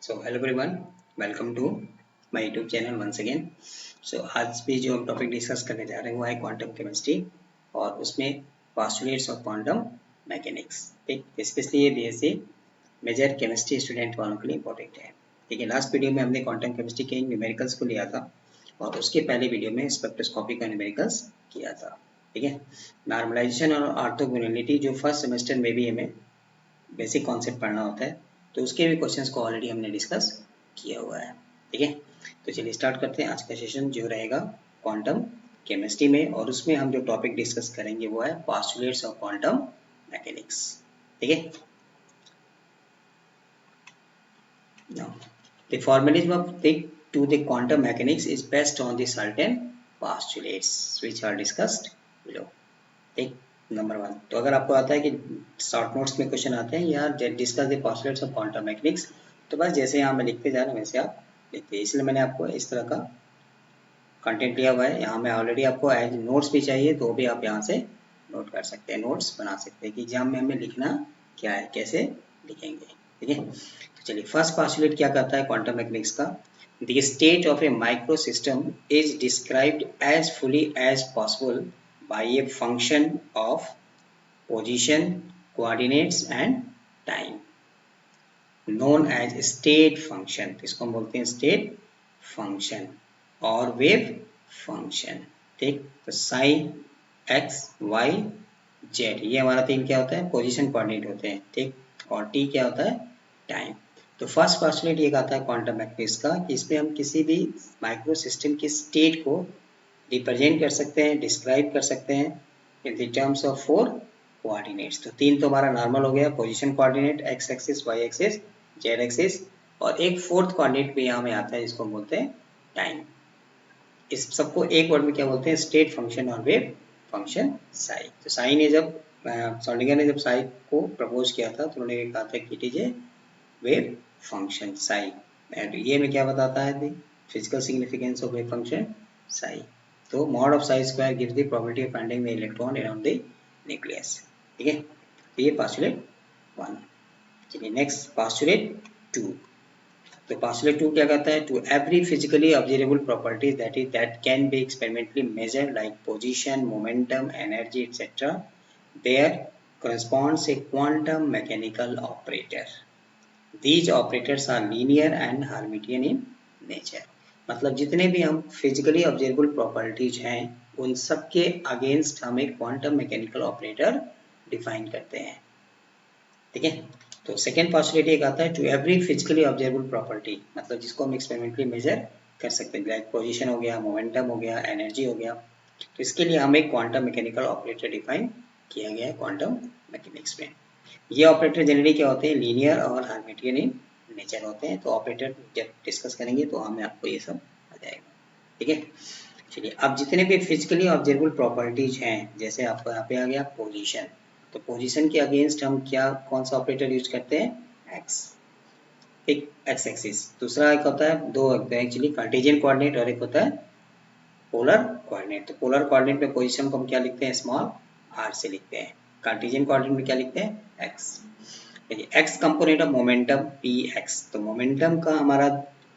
So hello everyone, welcome to my YouTube channel once again. आज भी जो हम टॉपिक डिस्कस करने जा रहे हैं वो है क्वांटम केमिस्ट्री और उसमें पोस्टुलेट्स ऑफ क्वांटम मैकेनिक्स। ठीक, स्पेशली ये बीएससी मेजर केमिस्ट्री स्टूडेंट वालों के लिए इंपॉर्टेंट है। ठीक है, लास्ट वीडियो में हमने क्वांटम केमिस्ट्री के न्यूमेरिकल्स को लिया था और उसके पहले वीडियो में स्पेक्ट्रोस्कोपी का न्यूमेरिकल्स किया था। ठीक है, नॉर्मलाइजेशन और ऑर्थोगोनैलिटी जो फर्स्ट सेमेस्टर में भी हमें बेसिक कॉन्सेप्ट पढ़ना होता है, तो उसके भी क्वेश्चंस को ऑलरेडी हमने डिस्कस किया हुआ है। ठीक है, तो चलिए स्टार्ट करते हैं। आज का सेशन जो रहेगा क्वांटम केमिस्ट्री में और उसमें हम जो टॉपिक डिस्कस करेंगे वो है पोस्टुलेट्स ऑफ क्वांटम मैकेनिक्स। ठीक है, now the formulism of the to the quantum mechanics is based on the certain postulates which are discussed below. ठीक, नंबर 1, तो अगर आपको आता है कि शॉर्ट नोट्स में क्वेश्चन आते हैं या discuss the postulates of quantum mechanics, तो बस जैसे यहाँ मैं लिखते जा रहा हूँ वैसे आप लिखते हैं। इसलिए मैंने आपको इस तरह का कंटेंट लिया हुआ है। यहाँ मैं ऑलरेडी आपको एज नोट्स भी चाहिए तो भी आप यहाँ से नोट कर सकते हैं, नोट्स बना सकते हैं कि एग्जाम में हमें लिखना क्या है, कैसे लिखेंगे। ठीक है, तो चलिए फर्स्ट पोस्टुलेट क्या कहता है क्वांटम मैकेनिक्स का। The state of a microsystem is described as fully as possible by a function of position, coordinates and time, known as state function। इसको हम बोलते हैं state function और wave function। ठीक, तो साइन x, y, z ये हमारा तीन क्या होता है, पोजीशन कोऑर्डिनेट होते हैं। ठीक, और t क्या होता है, टाइम। तो फर्स्ट पोस्टुलेट ये कहता है क्वांटम मैकेनिक्स का कि इसमें हम किसी भी माइक्रो सिस्टम की स्टेट को रिप्रेजेंट कर सकते हैं, डिस्क्राइब कर सकते हैं in the terms of 4 coordinates. तो तीन तो हमारा नॉर्मल हो गया, position coordinate, x axis, y axis, z axis, और एक फोर्थ कोऑर्डिनेट भी यहाँ में आता है जिसको बोलते हैं टाइम। इस सबको एक वर्ड में क्या बोलते हैं, स्टेट फंक्शन और वेव फंक्शन साई। तो साई ने जब श्रोडिंगर ने जब साई को प्रपोज किया था तो उन्होंने कहा था कि it is a wave function psi, and ये में क्या बताता है the physical significance of wave function psi. तो mod of psi square gives the probability of finding the electron around the nucleus. ठीक है, तो ये पोस्टुलेट 1। चलिए नेक्स्ट पोस्टुलेट 2। तो पोस्टुलेट 2 क्या कहता है, to every physically observable properties that can be experimentally measured like position, momentum, energy etcetera, there corresponds a quantum mechanical operator. These operators are linear and Hermitian in nature। मतलब जितने भी हम physically observable properties हैं उन सब के against हम एक क्वांटम मैकेनिकल ऑपरेटर डिफाइन करते हैं। ठीक है, तो सेकेंड पोस्टुलेट ये कहता है to every physically observable property, मतलब जिसको हम एक्सपेरिमेंटली मेजर कर सकते हैं, लाइक पोजीशन हो गया, मोमेंटम हो गया, एनर्जी हो गया, तो इसके लिए हम एक क्वांटम मैकेनिकल ऑपरेटर डिफाइन किया गया है क्वांटम मैकेनिक्स में। ये ऑपरेटर जनरली क्या होते हैं, लीनियर और हर्मिटियन इन नेचर होते हैं। तो ऑपरेटर जब डिस्कस करेंगे तो हमें आपको ये सब आ जाएगा। ठीक है, चलिए अब जितने भी फिजिकली ऑब्जर्वेबल प्रॉपर्टीज हैं, जैसे आपको यहाँ पे आ गया पोजीशन, तो पोजीशन के अगेंस्ट हम क्या कौन सा ऑपरेटर यूज करते हैं, एक्स। एक एक्स एक्सिस, दूसरा एक होता है, दो एक्चुअली कार्टेशियन कोऑर्डिनेट और एक होता है पोलर कोऑर्डिनेट। तो पोलर कोऑर्डिनेट में पोजीशन को हम क्या लिखते हैं, स्मॉल आर से लिखते हैं। कार्टेशियन कोऑर्डिनेट में क्या लिखते हैं, x. X component of momentum P x, तो मोमेंटम का हमारा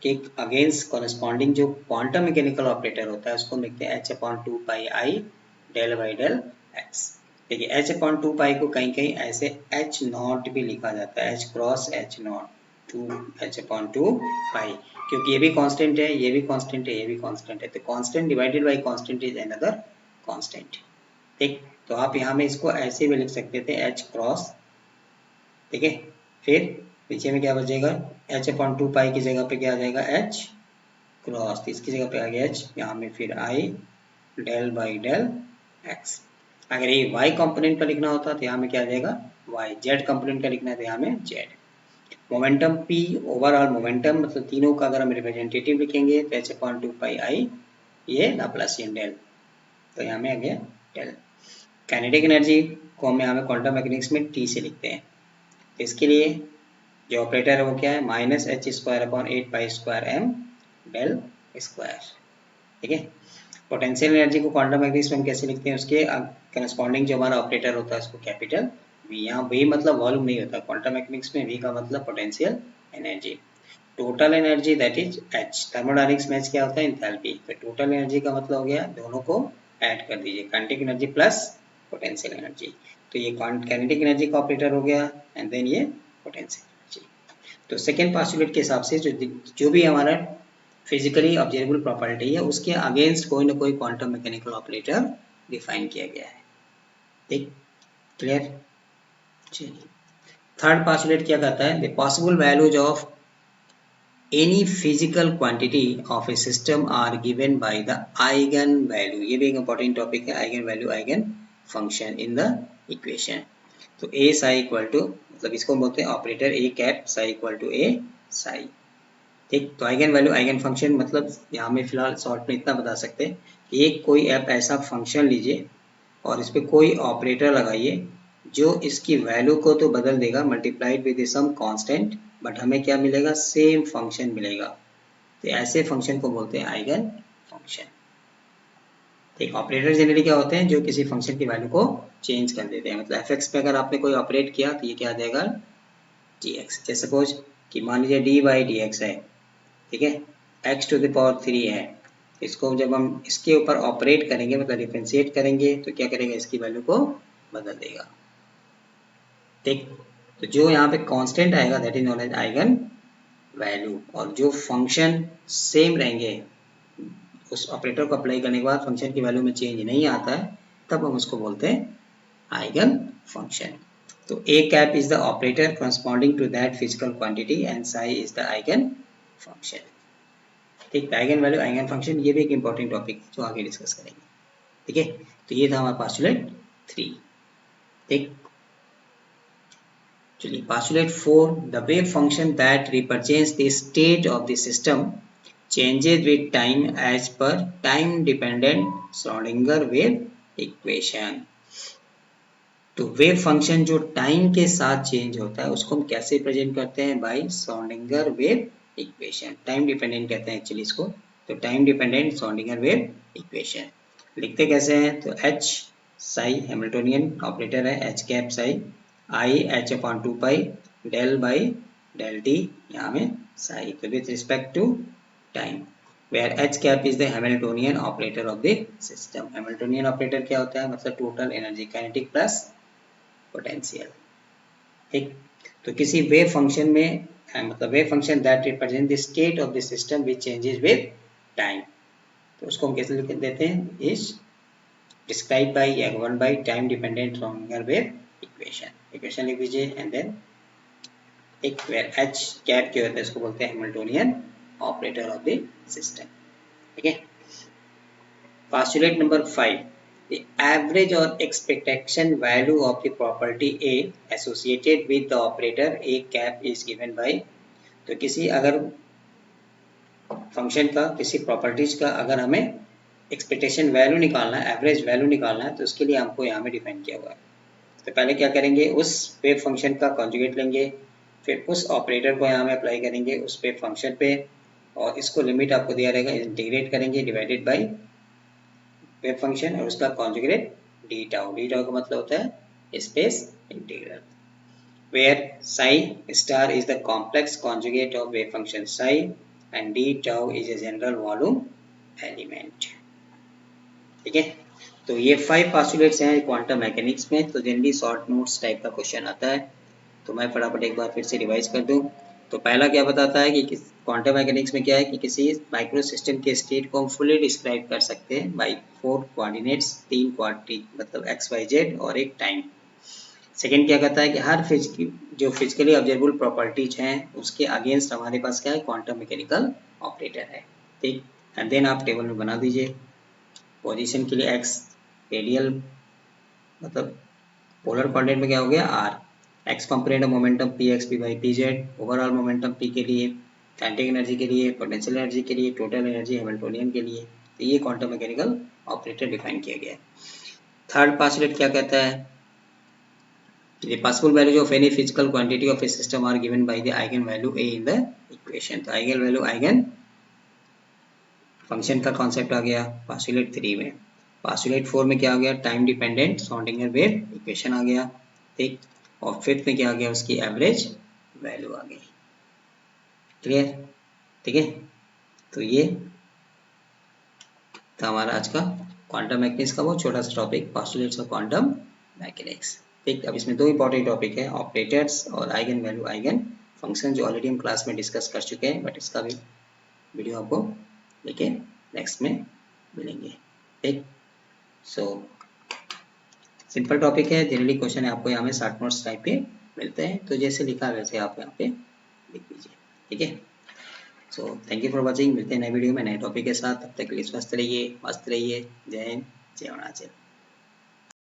के अगेंस्ट कॉरेस्पॉन्डिंग जो क्वांटम मैकेनिकल ऑपरेटर होता है उसको लिखते हैं h/2πi del by del x. देखिए h/2π को कहीं कहीं ऐसे h नॉट भी लिखा जाता है, h cross h not to h/2π, क्योंकि ये भी कांस्टेंट है, ये भी कांस्टेंट है, ये भी कांस्टेंट है, तो constant divided by constant is another constant. ठीक, तो आप यहाँ में इसको ऐसे भी लिख सकते थे h क्रॉस। ठीक है, फिर पीछे में क्या बचेगा, h/2π की जगह पे क्या आ जाएगा, h क्रॉस, इसकी जगह पे आ गया h, यहाँ में फिर i del by del x। अगर ये y कंपोनेंट का लिखना होता तो यहाँ में क्या आ जाएगा y, z कंपोनेंट का लिखना है तो यहाँ में z। Momentum p overall momentum, मतलब तीनों का अगर हम रिप्रेजेंटेटिव लिखेंगे तो h/2πi ये लाप्लासियन डेल, तो यहाँ में आ गया डेल। काइनेटिक एनर्जी को हम यहाँ में क्वांटम मैकेनिक्स में t से लिखते हैं, तो इसके लिए जो ऑपरेटर है वो क्या है, -h²/8π² m डेल स्क्वायर। ठीक है, पोटेंशियल एनर्जी को क्वांटम मैकेनिक्स में हम कैसे लिखते हैं, उसके करस्पॉन्डिंग जो हमारा ऑपरेटर होता है उसको कैपिटल V। यहाँ V मतलब वॉल्यूम नहीं होता, क्वांटम मैकेनिक्स में V का मतलब potential energy. Total energy that is H. Thermodynamics में क्या होता है, इंथैल्पी। तो टोटल एनर्जी का मतलब हो गया दोनों को ऐड कर दीजिए, kinetic energy plus potential energy. तो ये काइनेटिक एनर्जी का ऑपरेटर हो गया एंड देन ये पोटेंशियल एनर्जी। तो सेकेंड पोस्टुलेट के हिसाब से जो भी हमारा फिजिकली ऑब्जर्वेबल प्रॉपर्टी है उसके अगेंस्ट कोई ना कोई क्वांटम मैकेनिकल ऑपरेटर डिफाइन किया गया है। ठीक, क्लियर। चलिए, थर्ड पोस्टुलेट क्या कहता है, the possible values of any physical quantity of a system are given by the eigen value। ये भी एक important topic है, eigen value, eigen function in the equation। तो a psi इक्वल टू, मतलब इसको बोलते हैं operator a cap psi equal to a psi। ठीक, तो आइगन वैल्यू आइगन फंक्शन, मतलब यहाँ में फिलहाल शॉर्ट में इतना बता सकते हैं कि एक कोई ऐप ऐसा फंक्शन लीजिए और इस पर कोई ऑपरेटर लगाइए जो इसकी वैल्यू को तो बदल देगा multiplied with some constant, but हमें क्या मिलेगा, सेम फंक्शन मिलेगा। तो ऐसे फंक्शन को बोलते हैं आइगन फंक्शन। ठीक, ऑपरेटर जनरली क्या होते हैं, जो किसी फंक्शन की वैल्यू को चेंज कर देते हैं। मतलब एफ एक्स पे अगर आपने कोई ऑपरेट किया तो ये क्या देगा, डी एक्स। जैसे सपोज कि मान लीजिए डी बाई डी एक्स है, ठीक है, x टू द पावर 3 है। इसको जब हम इसके ऊपर ऑपरेट करेंगे, मतलब डिफरेंशिएट करेंगे, तो क्या करेगा, इसकी वैल्यू को बदल देगा। ठीक, तो जो यहाँ पे कांस्टेंट आएगा that is known as eigen value, और जो फंक्शन सेम रहेंगे उस ऑपरेटर को अप्लाई करने के बाद फंक्शन की वैल्यू में चेंज नहीं आता है, तब हम उसको बोलते हैं आइगन फंक्शन। तो a cap is the operator corresponding to that physical quantity and psi is the eigen function। ठीक, आइगन वैल्यू आइगन फंक्शन, ये भी एक इंपॉर्टेंट टॉपिक जो आगे डिस्कस करेंगे। ठीक है, तो ये था हमारा पोस्टुलेट 3। ठीक, चलिए postulate 4, the wave function that represents the state of the system changes with time as per time dependent Schrodinger wave equation. तो वेव फंक्शन जो टाइम के साथ चेंज होता है उसको हम कैसे प्रेजेंट करते हैं, by Schrodinger wave equation. Time dependent कहते हैं एक्चुअली इसको। तो time dependent Schrodinger wave equation लिखते कैसे हैं, तो h साई हैमिल्टोनियन ऑपरेटर है, h cap psi i h upon 2 pi del by del t, यहाँ में साई, तो with respect to time, where h cap is the Hamiltonian operator of the system. Hamiltonian operator क्या होता है, मतलब total energy, kinetic plus potential. ठीक, तो किसी वेव फंक्शन में मतलब wave function that represent the state of the system which changes with time, तो उसको हम कैसे लिख देते हैं, इज डिस्क्राइब बाय या given by time dependent Schrodinger wave equation. Equation लिख दीजिए एंड देन एक वेयर h कैप क्या होता है, इसको बोलते हैं Hamiltonian operator of the system. ठीक है, postulate number 5, the average or expectation value of the property A associated with the operator A cap is given by। तो किसी अगर फंक्शन का, किसी प्रॉपर्टीज का अगर हमें एक्सपेक्टेशन वैल्यू निकालना है, एवरेज वैल्यू निकालना है, तो उसके लिए हमको यहाँ में डिफाइन किया हुआ है। तो पहले क्या करेंगे, उस वेव फंक्शन का कॉन्जुगेट लेंगे, फिर उस ऑपरेटर को यहाँ में अप्लाई करेंगे उस वेव फंक्शन पे, और इसको लिमिट आपको दिया रहेगा, इंटीग्रेट करेंगे डिवाइडेड बाई वेव फंक्शन और उसका conjugate d tau. D tau का मतलब होता है space integral, where psi star is the complex conjugate of wave function psi and d tau is a general volume element. ठीक है, तो ये 5 पोस्टुलेट्स हैं क्वांटम मैकेनिक्स में। तो जनरली शॉर्ट नोट्स टाइप का क्वेश्चन आता है, तो मैं फटाफट एक बार फिर से रिवाइज कर दूं। तो पहला क्या बताता है कि क्वांटम मैकेनिक्स में क्या है कि किसी माइक्रो सिस्टम के स्टेट को हम फुली डिस्क्राइब कर सकते हैं बाय 4 कोऑर्डिनेट्स, 3 क्वांटिटी मतलब x y z और एक टाइम। सेकेंड क्या कहता है कि हर जो फिजिकली ऑब्जर्वेबल प्रॉपर्टीज हैं उसके अगेंस्ट हमारे पास क्या है, क्वांटम मैकेनिकल ऑपरेटर है। ठीक, एंड देन आप टेबल में बना दीजिए। पोजीशन के लिए x रेडियल मतलब पोलर कोऑर्डिनेट में क्या हो गया r, x component of momentum p x p by P Z, overall momentum p के लिए, काइनेटिक एनर्जी के लिए, पोटेंशियल एनर्जी के लिए, टोटल एनर्जी हैमिल्टोनियन के लिए। तो ये क्वांटम मैकेनिकल ऑपरेटर डिफाइन किया गया है। थर्ड पोस्टुलेट क्या कहता है, the possible values of any physical quantity of a system are given by the eigen value a in the equation। तो आइगन वैल्यू आइगन फंक्शन का कॉन्सेप्ट आ गया postulate 3 में। पोस्टुलेट 4 में क्या आ गया, time dependent Schrodinger wave equation आ गया। ठीक, और फिफ्थ में क्या आ गया, उसकी एवरेज वैल्यू आ गई। क्लियर? ठीक है, तो ये था हमारा आज का क्वांटम मैकेनिक्स का वो छोटा सा topic, postulates of quantum mechanics. ठीक, अब इसमें दो इंपॉर्टेंट टॉपिक है, ऑपरेटर्स और आइगन वैल्यू आइगन फंक्शन, जो ऑलरेडी हम क्लास में डिस्कस कर चुके हैं, बट इसका भी वीडियो आपको लेके नेक्स्ट में मिलेंगे। ठीक, सो सिंपल टॉपिक है, जनरली क्वेश्चन है आपको यहाँ में 60 नोट्स टाइप पे मिलते हैं, तो जैसे लिखा वैसे आप यहाँ पे लिख लीजिए। ठीक है, so thank you for watching, मिलते हैं नए वीडियो में नए टॉपिक के साथ, तब तक के लिए स्वस्थ रहिए, मस्त रहिए। जय हिंद, जय अरुणाचल।